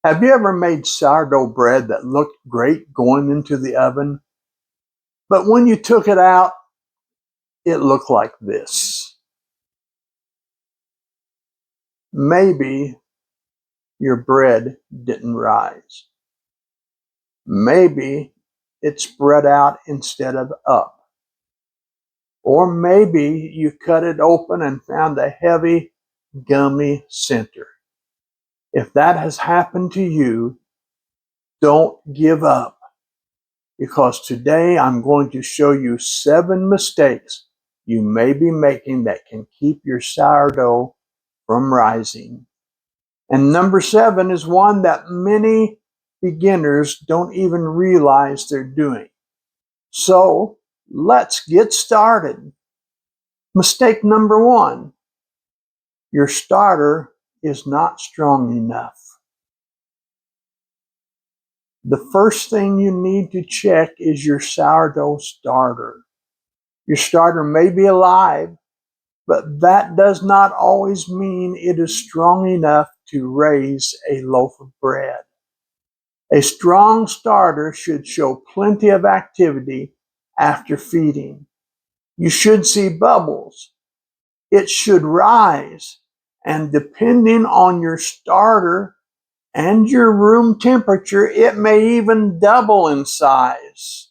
Have you ever made sourdough bread that looked great going into the oven, but when you took it out, it looked like this? Maybe your bread didn't rise. Maybe it spread out instead of up. Or maybe you cut it open and found a heavy, gummy center. If that has happened to you, don't give up, because today I'm going to show you 7 mistakes you may be making that can keep your sourdough from rising. And number 7 is one that many beginners don't even realize they're doing. So let's get started. Mistake number 1, your starter is not strong enough. The first thing you need to check is your sourdough starter. Your starter may be alive, but that does not always mean it is strong enough to raise a loaf of bread. A strong starter should show plenty of activity after feeding. You should see bubbles. It should rise, and depending on your starter and your room temperature, it may even double in size.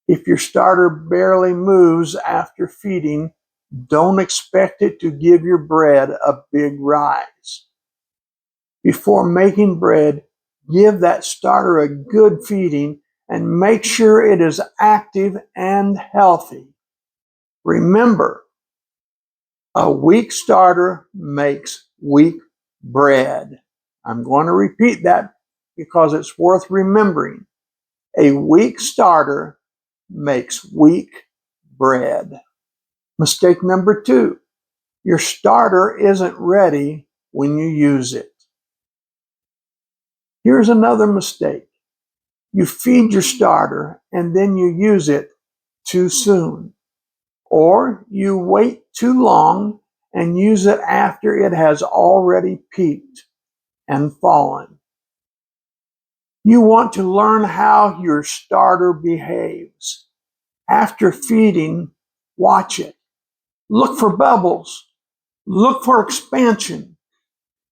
If your starter barely moves after feeding, don't expect it to give your bread a big rise. Before making bread, give that starter a good feeding and make sure it is active and healthy. Remember, a weak starter makes weak bread. I'm going to repeat that because it's worth remembering. A weak starter makes weak bread. Mistake number 2, your starter isn't ready when you use it. Here's another mistake. You feed your starter and then you use it too soon. Or you wait too long and use it after it has already peaked and fallen. You want to learn how your starter behaves. After feeding, watch it. Look for bubbles. Look for expansion.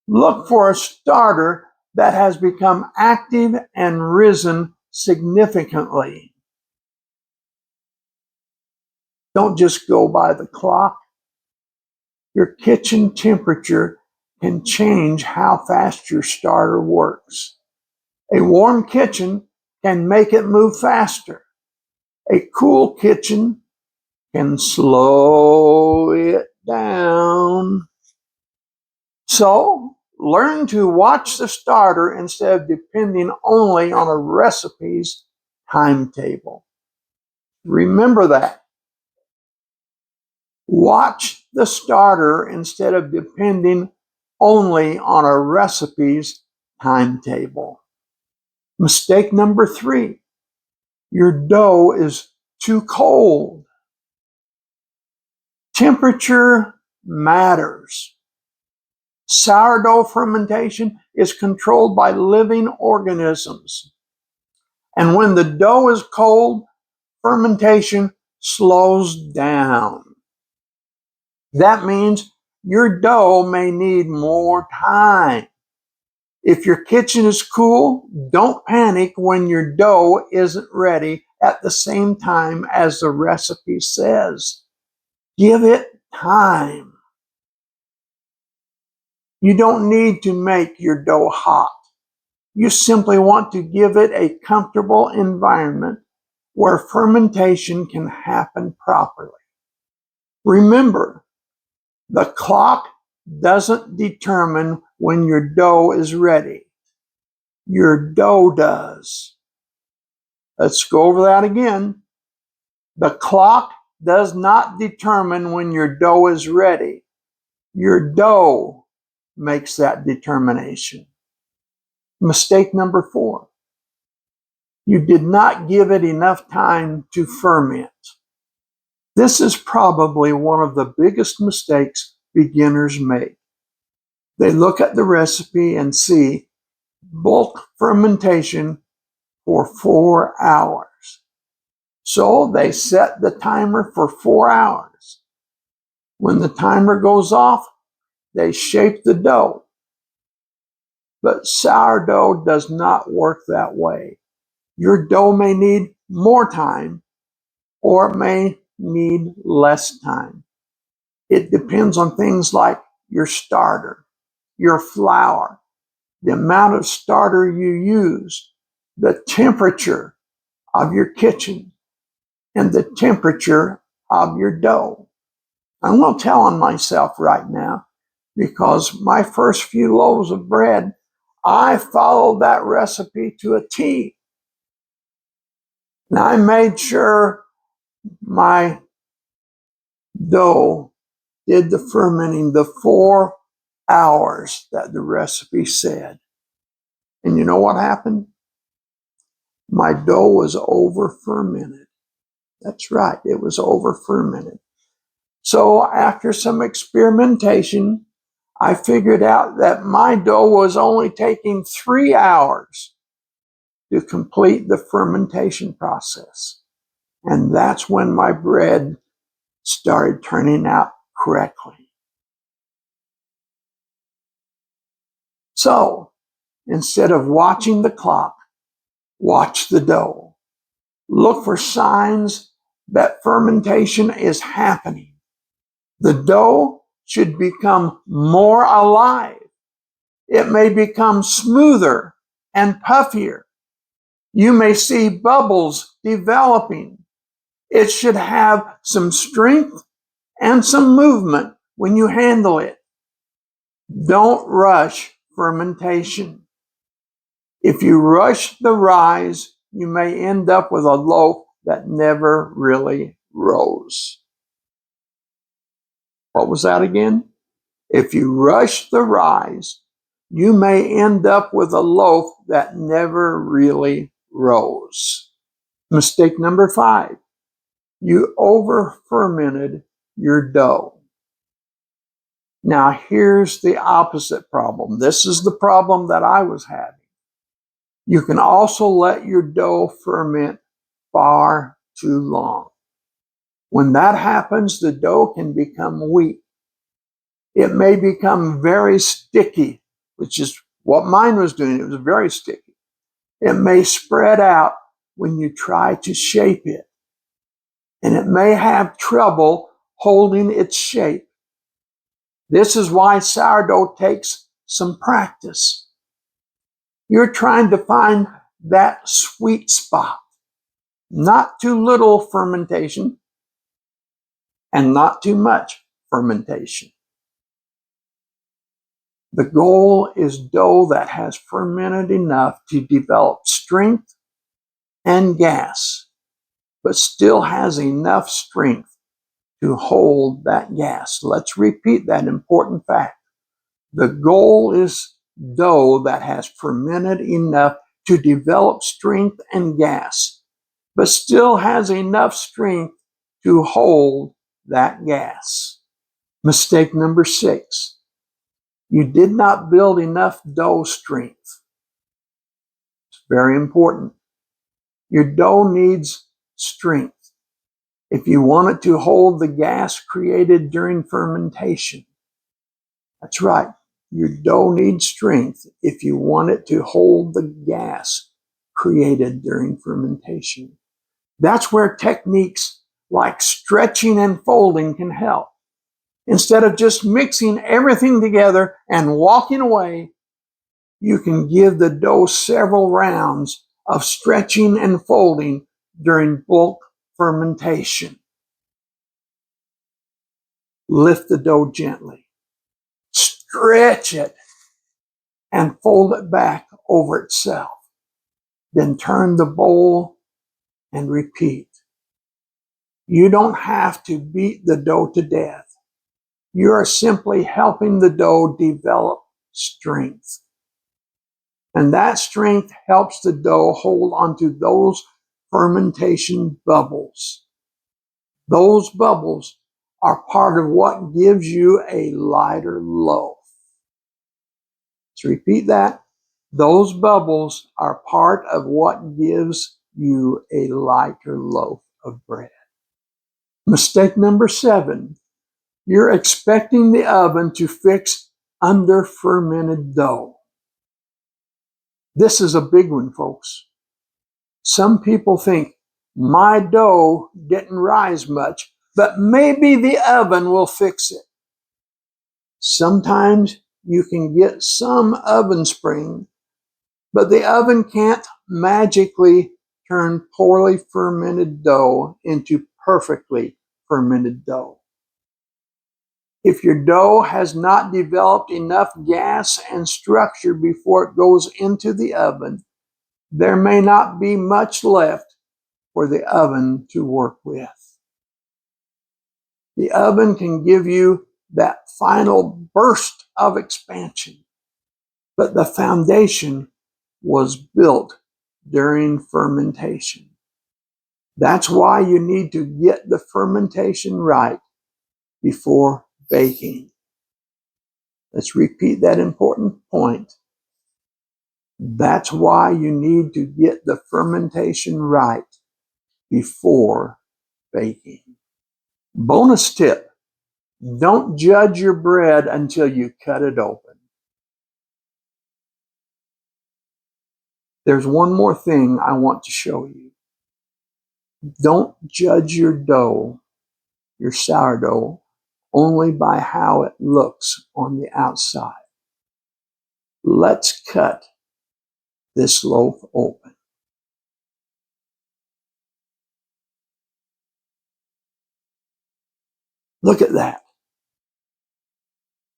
Look for a starter that has become active and risen significantly. Don't just go by the clock. Your kitchen temperature can change how fast your starter works. A warm kitchen can make it move faster. A cool kitchen can slow it down. So, learn to watch the starter instead of depending only on a recipe's timetable. Remember that. Watch the starter instead of depending only on a recipe's timetable. Mistake number 3, your dough is too cold. Temperature matters. Sourdough fermentation is controlled by living organisms. And when the dough is cold, fermentation slows down. That means your dough may need more time. If your kitchen is cool, don't panic when your dough isn't ready at the same time as the recipe says. Give it time. You don't need to make your dough hot. You simply want to give it a comfortable environment where fermentation can happen properly. Remember, the clock doesn't determine when your dough is ready. Your dough does. Let's go over that again. The clock does not determine when your dough is ready. Your dough makes that determination. Mistake number 4. You did not give it enough time to ferment. This is probably one of the biggest mistakes beginners make. They look at the recipe and see bulk fermentation for 4 hours. So they set the timer for 4 hours. When the timer goes off, they shape the dough. But sourdough does not work that way. Your dough may need more time or it may need less time. It depends on things like your starter, your flour, the amount of starter you use, the temperature of your kitchen, and the temperature of your dough. I'm going to tell on myself right now because my first few loaves of bread, I followed that recipe to a T. And I made sure my dough did the fermenting the 4 hours that the recipe said. And you know what happened? My dough was over fermented. That's right, it was over fermented. So after some experimentation, I figured out that my dough was only taking 3 hours to complete the fermentation process. And that's when my bread started turning out correctly. So instead of watching the clock, watch the dough. Look for signs that fermentation is happening. The dough should become more alive. It may become smoother and puffier. You may see bubbles developing. It should have some strength and some movement when you handle it. Don't rush fermentation. If you rush the rise, you may end up with a loaf that never really rose. What was that again? If you rush the rise, you may end up with a loaf that never really rose. Mistake number 5. You over fermented your dough. Now here's the opposite problem. This is the problem that I was having. You can also let your dough ferment far too long. When that happens, the dough can become weak. It may become very sticky, which is what mine was doing. It was very sticky. It may spread out when you try to shape it. And it may have trouble holding its shape. This is why sourdough takes some practice. You're trying to find that sweet spot. Not too little fermentation and not too much fermentation. The goal is dough that has fermented enough to develop strength and gas, but still has enough strength to hold that gas. Let's repeat that important fact. The goal is dough that has fermented enough to develop strength and gas, but still has enough strength to hold that gas. Mistake number 6. You did not build enough dough strength. It's very important. Your dough needs strength if you want it to hold the gas created during fermentation. That's right. Your dough needs strength if you want it to hold the gas created during fermentation. That's where techniques like stretching and folding can help. Instead of just mixing everything together and walking away, you can give the dough several rounds of stretching and folding during bulk fermentation. Lift the dough gently, stretch it, and fold it back over itself. Then turn the bowl and repeat. You don't have to beat the dough to death. You are simply helping the dough develop strength. And that strength helps the dough hold onto those fermentation bubbles. Those bubbles are part of what gives you a lighter loaf. Let's repeat that. Those bubbles are part of what gives you a lighter loaf of bread. Mistake number 7. You're expecting the oven to fix under fermented dough. This is a big one, folks. Some people think, my dough didn't rise much, but maybe the oven will fix it. Sometimes you can get some oven spring, but the oven can't magically turn poorly fermented dough into perfectly fermented dough. If your dough has not developed enough gas and structure before it goes into the oven, there may not be much left for the oven to work with. The oven can give you that final burst of expansion, but the foundation was built during fermentation. That's why you need to get the fermentation right before baking. Let's repeat that important point. That's why you need to get the fermentation right before baking. Bonus tip: don't judge your bread until you cut it open. There's one more thing I want to show you. Don't judge your dough, your sourdough, only by how it looks on the outside. Let's cut this loaf open. Look at that.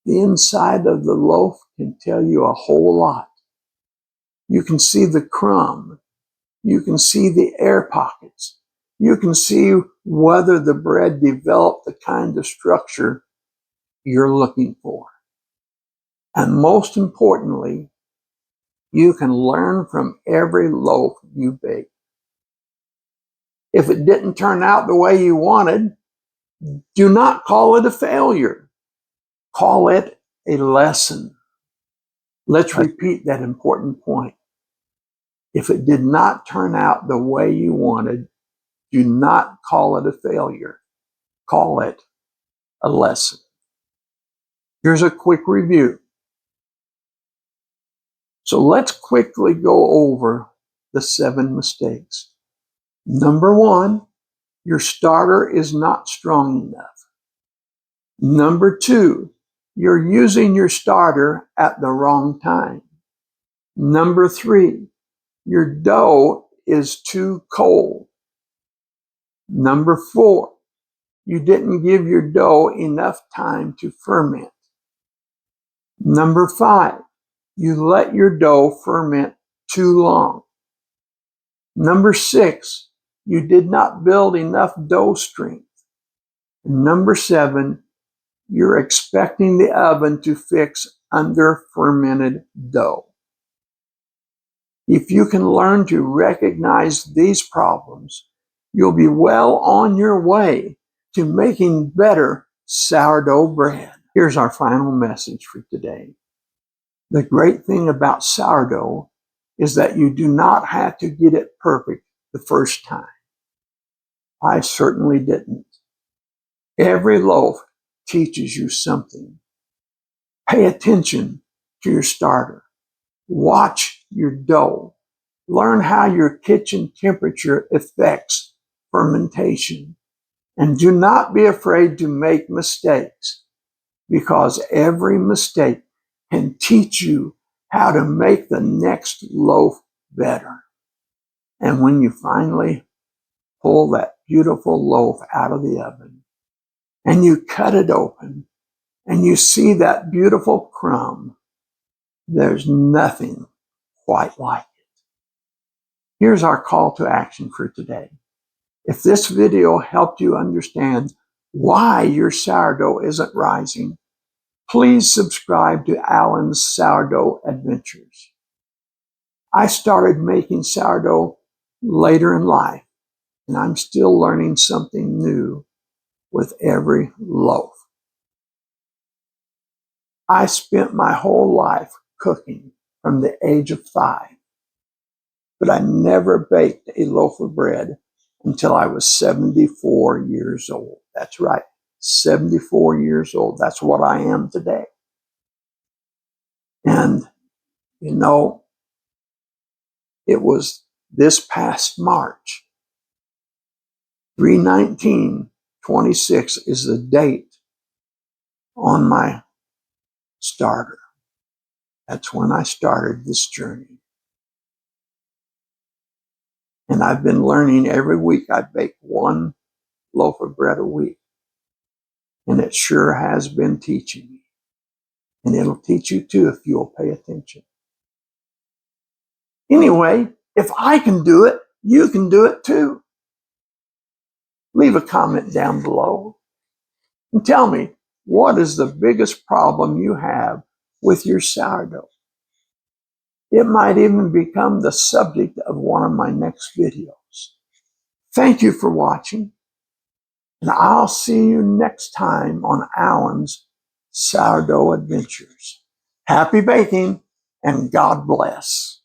The inside of the loaf can tell you a whole lot. You can see the crumb. You can see the air pockets. You can see whether the bread developed the kind of structure you're looking for. And most importantly, you can learn from every loaf you bake. If it didn't turn out the way you wanted, do not call it a failure. Call it a lesson. Let's repeat that important point. If it did not turn out the way you wanted, do not call it a failure. Call it a lesson. Here's a quick review. So let's quickly go over the 7 mistakes. Number 1, your starter is not strong enough. Number 2, you're using your starter at the wrong time. Number 3, your dough is too cold. Number 4, you didn't give your dough enough time to ferment. Number 5, you let your dough ferment too long. Number 6, you did not build enough dough strength. And number 7, you're expecting the oven to fix under fermented dough. If you can learn to recognize these problems, you'll be well on your way to making better sourdough bread. Here's our final message for today. The great thing about sourdough is that you do not have to get it perfect the first time. I certainly didn't. Every loaf teaches you something. Pay attention to your starter. Watch your dough. Learn how your kitchen temperature affects fermentation. And do not be afraid to make mistakes, because every mistake can teach you how to make the next loaf better. And when you finally pull that beautiful loaf out of the oven and you cut it open and you see that beautiful crumb, there's nothing quite like it. Here's our call to action for today. If this video helped you understand why your sourdough isn't rising, please subscribe to Alan's Sourdough Adventures. I started making sourdough later in life, and I'm still learning something new with every loaf. I spent my whole life cooking from the age of 5. But I never baked a loaf of bread until I was 74 years old. That's right, 74 years old. That's what I am today. And, you know, it was this past March, 3/19/26 is the date on my starter. That's when I started this journey. And I've been learning every week. I bake one loaf of bread a week. And it sure has been teaching me. And it'll teach you too if you'll pay attention. Anyway, if I can do it, you can do it too. Leave a comment down below and tell me, what is the biggest problem you have with your sourdough? It might even become the subject of one of my next videos. Thank you for watching, and I'll see you next time on Alan's Sourdough Adventures. Happy baking, and God bless.